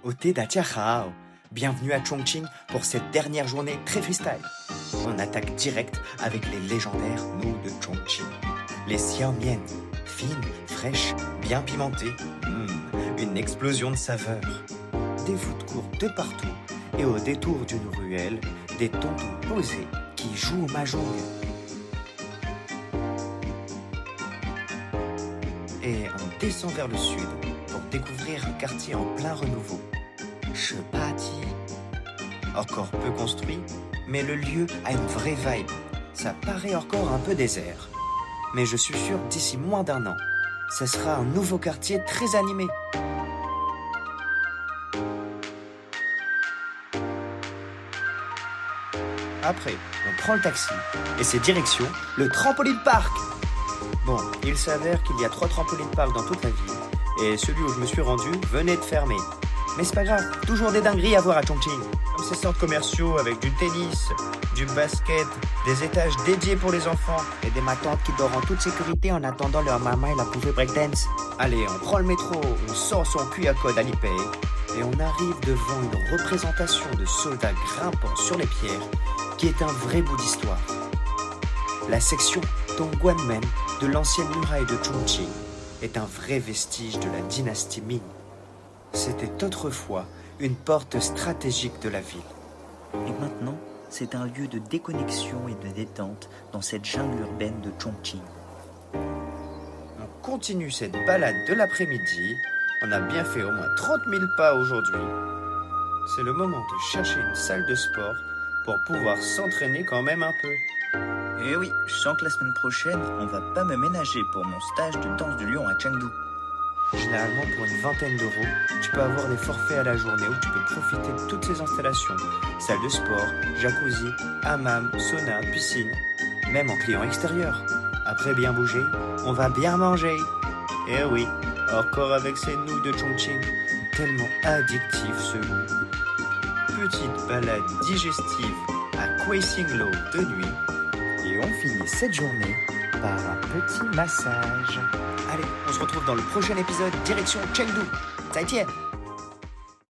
Ôté d'Atiahao. Bienvenue à Chongqing pour cette dernière journée très freestyle. On attaque direct avec les légendaires noix de Chongqing. Les xiaomian, fines, fraîches, bien pimentées. Une explosion de saveurs. Des food courts de partout et au détour d'une ruelle, des tontons posés qui jouent au mahjong. Et on descend vers le sud pour découvrir un quartier en plein renouveau. Shepati. Encore peu construit, mais le lieu a une vraie vibe. Ça paraît encore un peu désert. Mais je suis sûr que d'ici moins d'1 an, ce sera un nouveau quartier très animé. Après, on prend le taxi et c'est direction le trampoline park. Bon, il s'avère qu'il y a 3 trampolines park dans toute la ville et celui où je me suis rendu venait de fermer. Mais c'est pas grave, toujours des dingueries à voir à Chongqing. Comme ces centres commerciaux avec du tennis, du basket, des étages dédiés pour les enfants et des matantes qui dorment en toute sécurité en attendant leur maman et la poupée breakdance. Allez, on prend le métro, on sort son QR code Alipay et on arrive devant une représentation de soldats grimpant sur les pierres qui est un vrai bout d'histoire. La section Dongguanmen de l'ancienne muraille de Chongqing est un vrai vestige de la dynastie Ming. C'était autrefois une porte stratégique de la ville. Et maintenant, c'est un lieu de déconnexion et de détente dans cette jungle urbaine de Chongqing. On continue cette balade de l'après-midi. On a bien fait au moins 30 000 pas aujourd'hui. C'est le moment de chercher une salle de sport pour pouvoir s'entraîner quand même un peu. Et oui, je sens que la semaine prochaine, on va pas me ménager pour mon stage de danse du lion à Chengdu. Généralement, pour une vingtaine d'euros, tu peux avoir des forfaits à la journée où tu peux profiter de toutes ces installations. Salle de sport, jacuzzi, hammam, sauna, piscine, même en client extérieur. Après bien bouger, on va bien manger. Et oui, encore avec ces nouilles de Chongqing, tellement addictif ce goût. Petite balade digestive à Kuei-Sing-Lo de nuit. Et on finit cette journée par un petit massage. Allez, on se retrouve dans le prochain épisode direction Chengdu. 再见